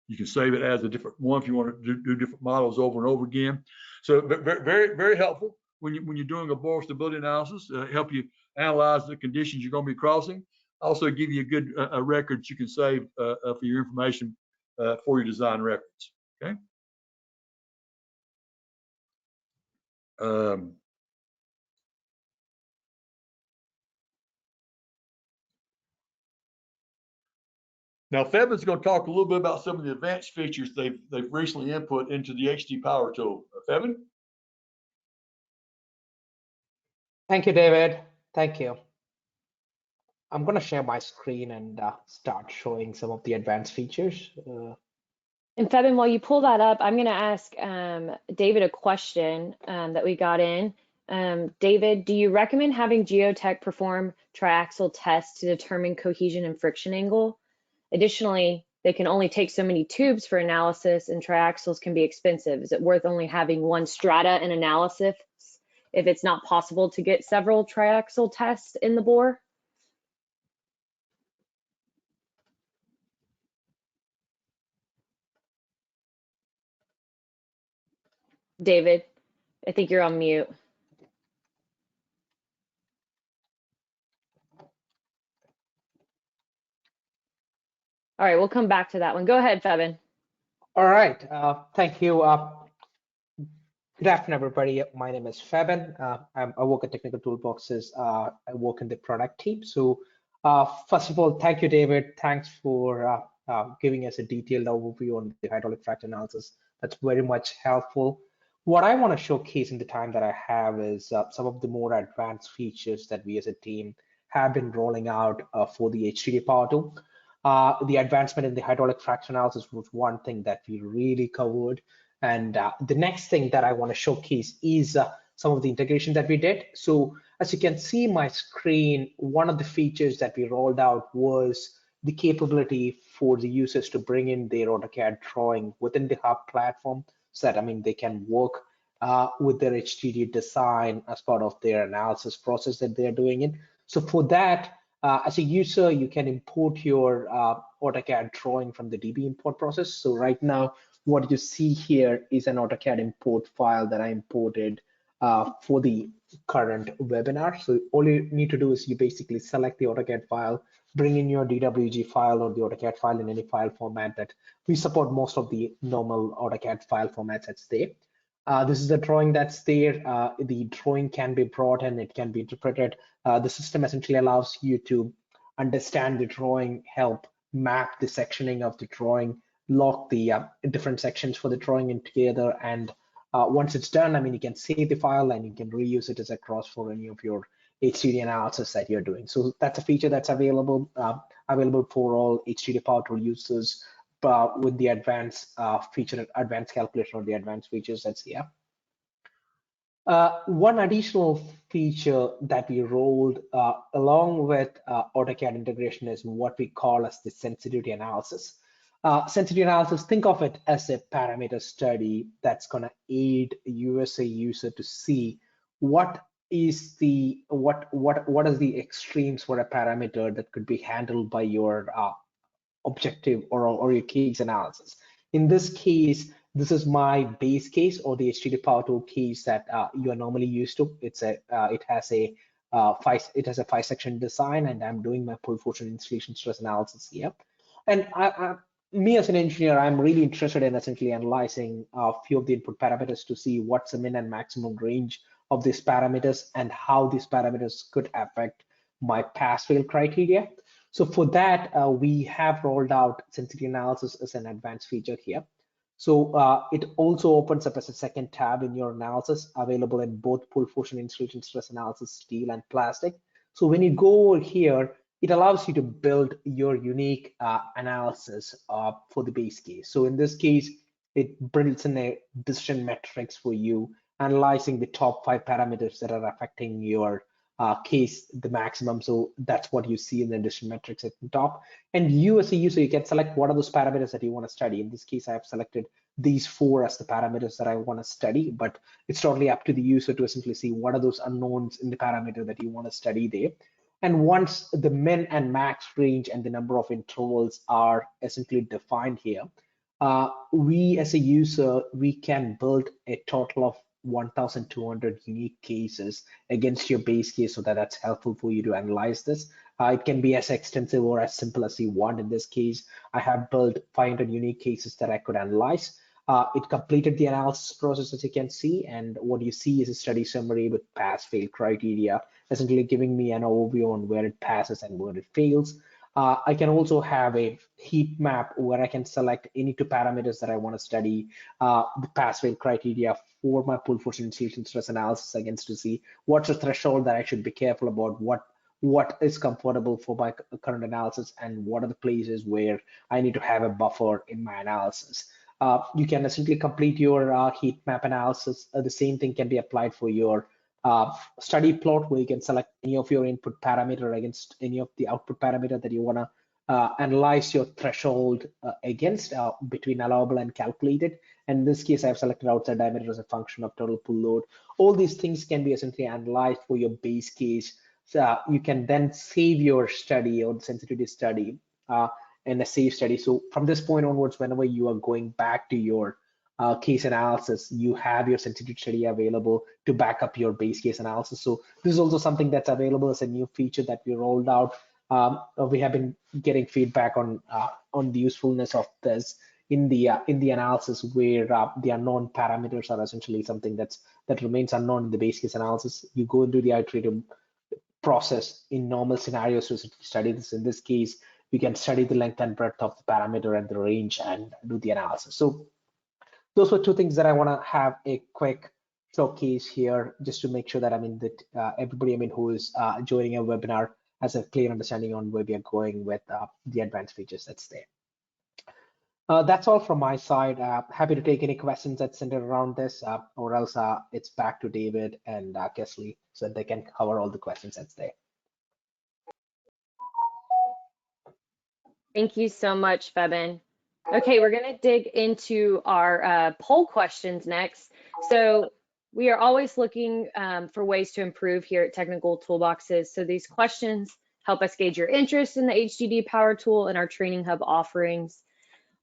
you can save it as a different one if you want to do different models over and over again. So very helpful when you're doing a borehole stability analysis, help you analyze the conditions you're going to be crossing. Also give you a good record you can save for your information for your design records. Okay. Now, Febin's going to talk a little bit about some of the advanced features they've recently input into the HD Power tool. Febin? Thank you, David. Thank you. I'm going to share my screen and start showing some of the advanced features. And Febin, while you pull that up, I'm going to ask David a question that we got in. David, do you recommend having Geotech perform triaxial tests to determine cohesion and friction angle? Additionally, they can only take so many tubes for analysis and triaxials can be expensive. Is it worth only having one strata in analysis if it's not possible to get several triaxial tests in the bore? David, I think you're on mute. All right, we'll come back to that one. Go ahead, Febin. All right, thank you. Good afternoon, everybody. My name is Febin. I work at Technical Toolboxes. I work in the product team. So first of all, thank you, David. Thanks for giving us a detailed overview on the hydraulic fracture analysis. That's very much helpful. What I want to showcase in the time that I have is some of the more advanced features that we as a team have been rolling out for the HDD power tool. The advancement in the hydraulic fracture analysis was one thing that we really covered. And the next thing that I want to showcase is some of the integration that we did. So as you can see my screen, one of the features that we rolled out was the capability for the users to bring in their AutoCAD drawing within the Hub platform, so that they can work with their HDD design as part of their analysis process that they're doing it. So for that, as a user, you can import your AutoCAD drawing from the DB import process. So right now, what you see here is an AutoCAD import file that I imported for the current webinar. So all you need to do is you basically select the AutoCAD file, bring in your DWG file or the AutoCAD file in any file format that we support most of the normal AutoCAD file formats that's there. This is the drawing that's there. The drawing can be brought in, it can be interpreted. The system essentially allows you to understand the drawing, help map the sectioning of the drawing, lock the different sections for the drawing in together, and once it's done, you can save the file and you can reuse it as a cross for any of your HDD analysis that you're doing. So that's a feature that's available for all HDD power tool users, with the advanced feature, advanced calculator, or the advanced features that's here. One additional feature that we rolled along with AutoCAD integration is what we call as the sensitivity analysis. Sensitivity analysis, think of it as a parameter study that's going to aid you as a user to see what is the extremes for a parameter that could be handled by your objective or your case analysis. In this case, this is my base case, or the HDD power tool case that you are normally used to. It has a 5-section design, and I'm doing my pull force and installation stress analysis here. And me as an engineer, I'm really interested in essentially analyzing a few of the input parameters to see what's the min and maximum range of these parameters and how these parameters could affect my pass-fail criteria. So for that, we have rolled out sensitivity analysis as an advanced feature here. So it also opens up as a second tab in your analysis, available in both pull force and installation stress analysis, steel and plastic. So when you go over here, it allows you to build your unique analysis for the base case. So in this case, it builds in a decision metrics for you, analyzing the top 5 parameters that are affecting your case the maximum. So that's what you see in the decision metrics at the top. And you as a user, you can select what are those parameters that you want to study. In this case, I have selected these 4 as the parameters that I want to study, but it's totally up to the user to essentially see what are those unknowns in the parameter that you want to study there. And once the min and max range and the number of intervals are essentially defined here, we as a user, we can build a total of 1,200 unique cases against your base case, so that's helpful for you to analyze this. It can be as extensive or as simple as you want. In this case, I have built 500 unique cases that I could analyze. It completed the analysis process, as you can see, and what you see is a study summary with pass-fail criteria, essentially giving me an overview on where it passes and where it fails. I can also have a heat map where I can select any 2 parameters that I want to study the pass-fail criteria for my pull force and installation stress analysis against, to see what's the threshold that I should be careful about, what is comfortable for my current analysis, and what are the places where I need to have a buffer in my analysis. You can essentially complete your heat map analysis. The same thing can be applied for your study plot where you can select any of your input parameter against any of the output parameter that you want to analyze your threshold against between allowable and calculated. And in this case, I've selected outside diameter as a function of total pull load. All these things can be essentially analyzed for your base case. So you can then save your study or sensitivity study in a save study. So from this point onwards, whenever you are going back to your case analysis, you have your sensitivity study available to back up your base case analysis. So this is also something that's available as a new feature that we rolled out. We have been getting feedback on the usefulness of this in the analysis, where the unknown parameters are essentially something that remains unknown in the base case analysis. You go into the iterative process in normal scenarios to study this. In this case, we can study the length and breadth of the parameter and the range and do the analysis. So those were two things that I want to have a quick showcase here, just to make sure that everybody who is joining a webinar has a clear understanding on where we are going with the advanced features that's there. That's all from my side. Happy to take any questions that centered around this, or else it's back to David and Kesley so that they can cover all the questions that's there. Thank you so much, Febin. Okay, we're going to dig into our poll questions next. So we are always looking for ways to improve here at Technical Toolboxes. So these questions help us gauge your interest in the HDD Power Tool and our Training Hub offerings.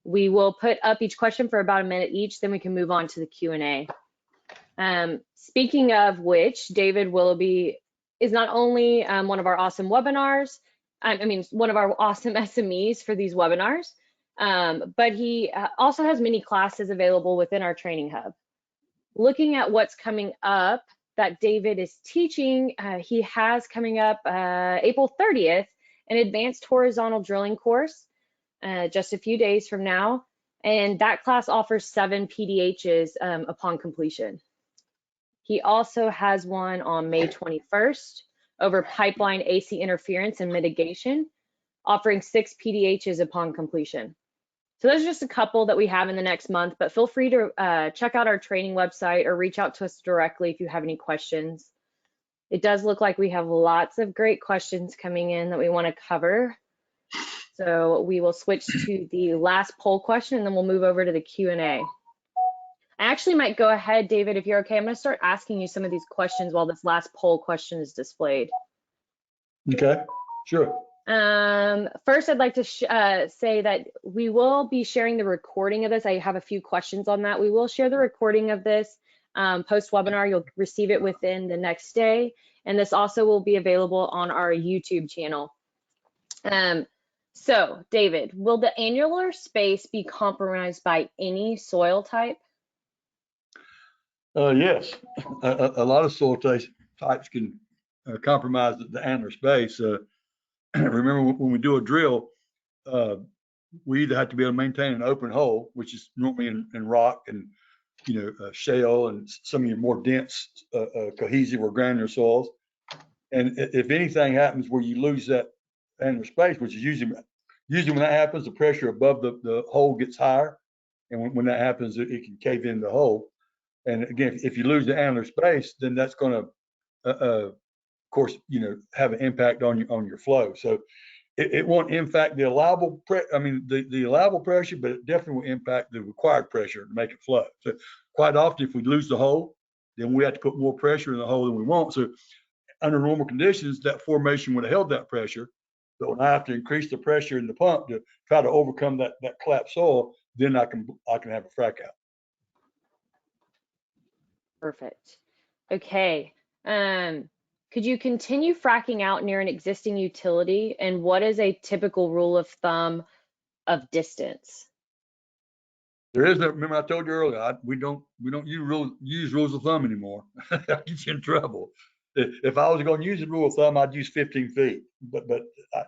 We will put up each question for about a minute each, then we can move on to the Q&A. Speaking of which, David Willoughby is not only one of our awesome webinars, one of our awesome SMEs for these webinars, but he also has many classes available within our Training Hub. Looking at what's coming up that David is teaching, he has coming up April 30th, an advanced horizontal drilling course, just a few days from now. And that class offers 7 PDHs upon completion. He also has one on May 21st over pipeline AC interference and mitigation, offering 6 PDHs upon completion. So those are just a couple that we have in the next month, but feel free to check out our training website or reach out to us directly if you have any questions. It does look like we have lots of great questions coming in that we want to cover. So we will switch to the last poll question and then we'll move over to the Q&A. I actually might go ahead, David, if you're okay. I'm going to start asking you some of these questions while this last poll question is displayed. Okay, sure. First, I'd like to say that we will be sharing the recording of this. I have a few questions on that. We will share the recording of this post-webinar. You'll receive it within the next day. And this also will be available on our YouTube channel. So, David, will the annular space be compromised by any soil type? Yes, a lot of soil types can compromise the annular space. Remember, when we do a drill, we either have to be able to maintain an open hole, which is normally in rock and shale and some of your more dense, cohesive or granular soils. And if anything happens where you lose that annular space, which is usually when that happens, the pressure above the hole gets higher, and when that happens, it can cave in the hole. And again, if you lose the annular space, then that's going to, of course, have an impact on your flow. So it won't impact the allowable the allowable pressure, but it definitely will impact the required pressure to make it flow. So quite often, if we lose the hole, then we have to put more pressure in the hole than we want. So under normal conditions, that formation would have held that pressure, but when I have to increase the pressure in the pump to try to overcome that collapsed soil, then I can have a frack out. Perfect. Okay. Could you continue fracking out near an existing utility? And what is a typical rule of thumb of distance? There is no, remember I told you earlier, we don't use rules of thumb anymore. That gets you in trouble. If I was going to use a rule of thumb, I'd use 15 feet. But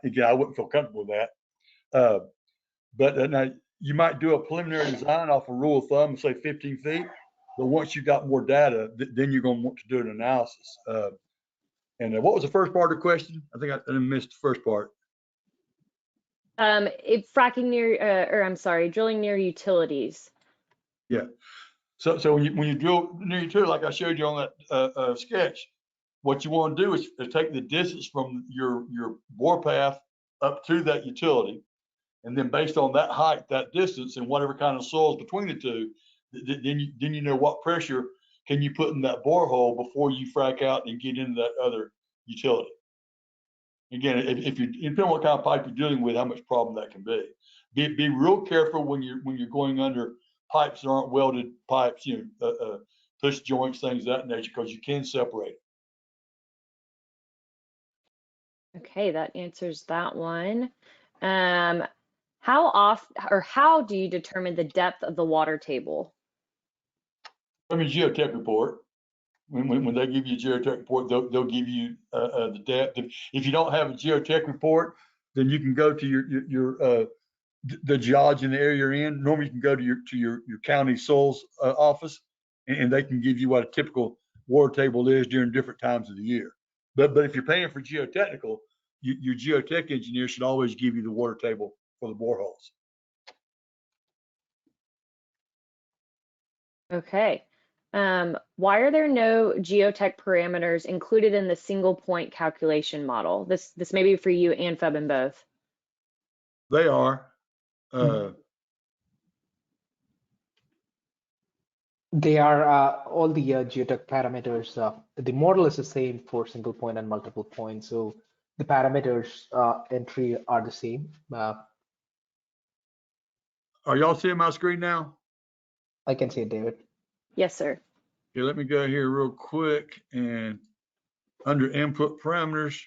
again, I wouldn't feel comfortable with that. But now you might do a preliminary design off a rule of thumb and say 15 feet. But once you got more data, then you're going to want to do an analysis. And what was the first part of the question? I think I missed the first part. If fracking near, drilling near utilities. Yeah. So when you drill near utility, like I showed you on that sketch, what you want to do is take the distance from your bore path up to that utility, and then based on that height, that distance, and whatever kind of soil is between the two, then you know what pressure can you put in that borehole before you frack out and get into that other utility. Again, if you depending on what kind of pipe you're dealing with, how much problem that can be. Be real careful when you're going under pipes that aren't welded pipes, push joints, things of that nature, because you can separate. Okay, that answers that one. How often or how do you determine the depth of the water table? From your geotech report, when they give you a geotech report, they'll give you the depth. If you don't have a geotech report, then you can go to your the geology in the area you're in. Normally, you can go to your county soils office, and they can give you what a typical water table is during different times of the year. But if you're paying for geotechnical, your geotech engineer should always give you the water table for the boreholes. Okay. Why are there no geotech parameters included in the single point calculation model? This may be for you and Febin both. They are. They are all the geotech parameters. The model is the same for single point and multiple points, so the parameters entry are the same. Are y'all seeing my screen now? I can see it, David. Yes, sir. Okay, let me go here real quick, and under input parameters,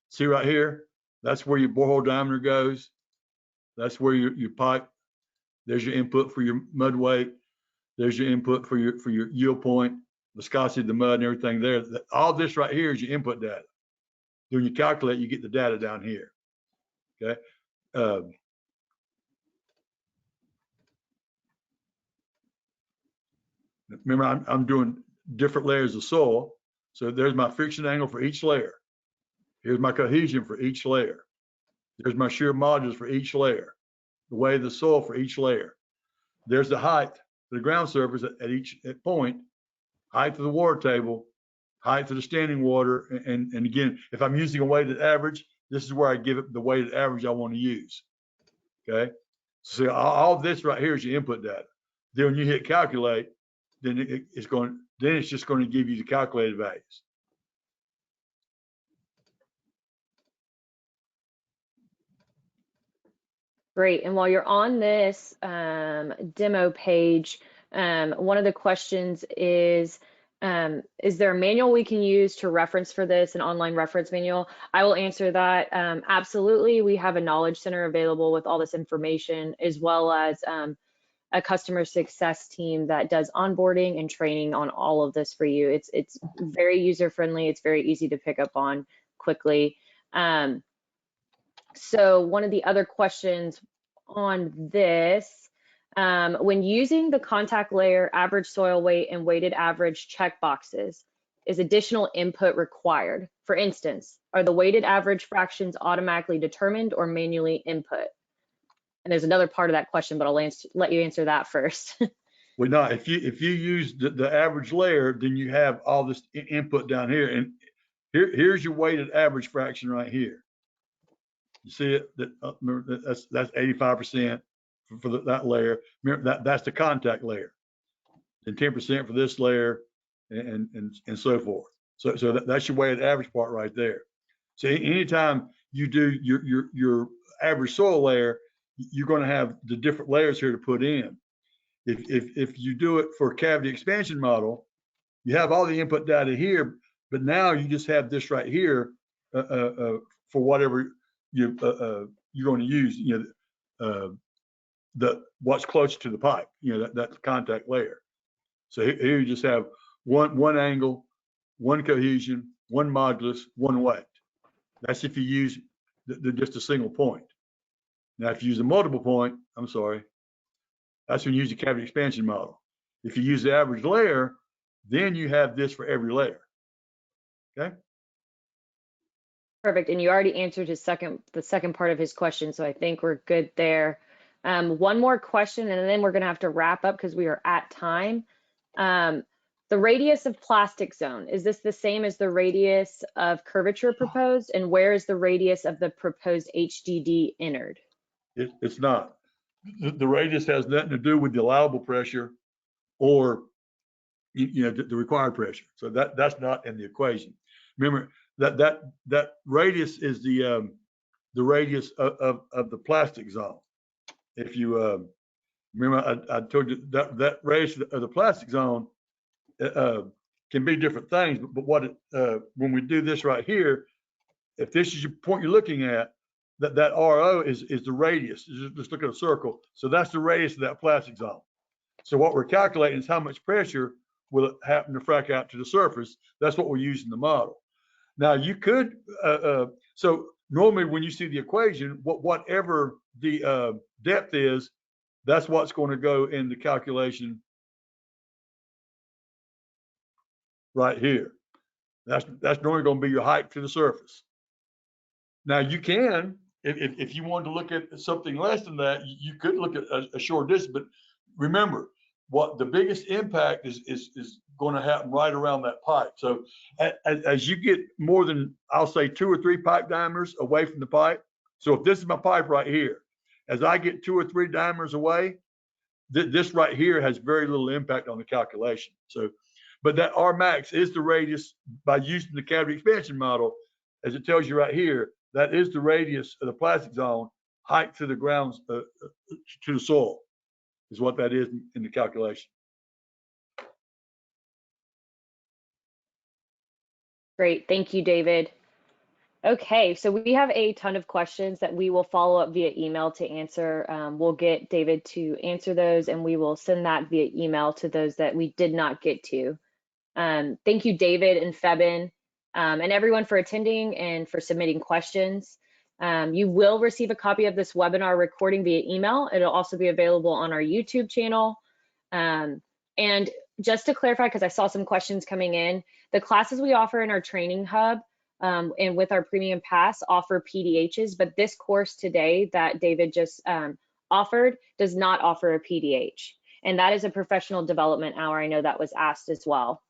see right here, that's where your borehole diameter goes. That's where your pipe. There's your input for your mud weight. There's your input for your yield point, viscosity of the mud and everything there. All this right here is your input data. When you calculate, you get the data down here. Okay. Remember, I'm doing different layers of soil. So there's my friction angle for each layer. Here's my cohesion for each layer. There's my shear modules for each layer. The weight of the soil for each layer. There's the height, the ground surface at each point, height of the water table, height of the standing water, and again, if I'm using a weighted average, this is where I give it the weighted average I want to use. Okay, so all this right here is your input data. Then when you hit calculate, then it's just going to give you the calculated values. Great. And while you're on this demo page, one of the questions is there a manual we can use to reference for this, an online reference manual? I will answer that. Absolutely. We have a knowledge center available with all this information, as well as a customer success team that does onboarding and training on all of this for you. It's very user-friendly. It's very easy to pick up on quickly. So one of the other questions on this, when using the contact layer, average soil weight, and weighted average checkboxes, is additional input required? For instance, are the weighted average fractions automatically determined or manually input? And there's another part of that question, but I'll let you answer that first. Well, no, if you use the average layer, then you have all this input down here, and here's your weighted average fraction right here. You see it? Remember, that's 85% for that layer. Remember, that's the contact layer, and 10% for this layer, and so forth. So that's your weighted average part right there. So anytime you do your average soil layer, you're going to have the different layers here to put in. If you do it for a cavity expansion model, you have all the input data here, but now you just have this right here for whatever you're going to use. What's close to the pipe. That's the contact layer. So here you just have one angle, one cohesion, one modulus, one weight. That's if you use just a single point. Now, if you use a multiple point, that's when you use the cavity expansion model. If you use the average layer, then you have this for every layer. Okay. Perfect. And you already answered the second part of his question, so I think we're good there. One more question, and then we're going to have to wrap up because we are at time. The radius of plastic zone, is this the same as the radius of curvature proposed? And where is the radius of the proposed HDD entered? It's not. The radius has nothing to do with the allowable pressure or the required pressure. So that's not in the equation. Remember that radius is the radius of the plastic zone. If you remember, I told you that radius of the plastic zone can be different things, but what when we do this right here, if this is your point you're looking at, that RO is the radius. Just look at a circle. So that's the radius of that plastic zone. So what we're calculating is how much pressure will it happen to frack out to the surface. That's what we're using the model. Now you could, so normally when you see the equation, whatever the depth is, that's what's going to go in the calculation right here. That's normally going to be your height to the surface. Now you can, if you wanted to look at something less than that, you could look at a short distance, but remember, what the biggest impact is going to happen right around that pipe. So as you get more than, I'll say 2 or 3 pipe diameters away from the pipe. So if this is my pipe right here, as I get 2 or 3 diameters away, this right here has very little impact on the calculation. So, but that R max is the radius by using the cavity expansion model, as it tells you right here, that is the radius of the plastic zone, height to the ground, to the soil, is what that is in the calculation. Great, thank you, David. Okay, so we have a ton of questions that we will follow up via email to answer. We'll get David to answer those, and we will send that via email to those that we did not get to. Thank you, David and Febin, and everyone for attending and for submitting questions. You will receive a copy of this webinar recording via email. It'll also be available on our YouTube channel. And just to clarify, because I saw some questions coming in, the classes we offer in our training hub and with our premium pass offer PDHs, but this course today that David just offered does not offer a PDH. And that is a professional development hour. I know that was asked as well.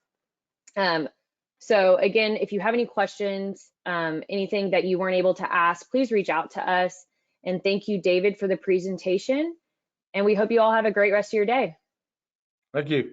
So again, if you have any questions, anything that you weren't able to ask, please reach out to us. And thank you, David, for the presentation. And we hope you all have a great rest of your day. Thank you.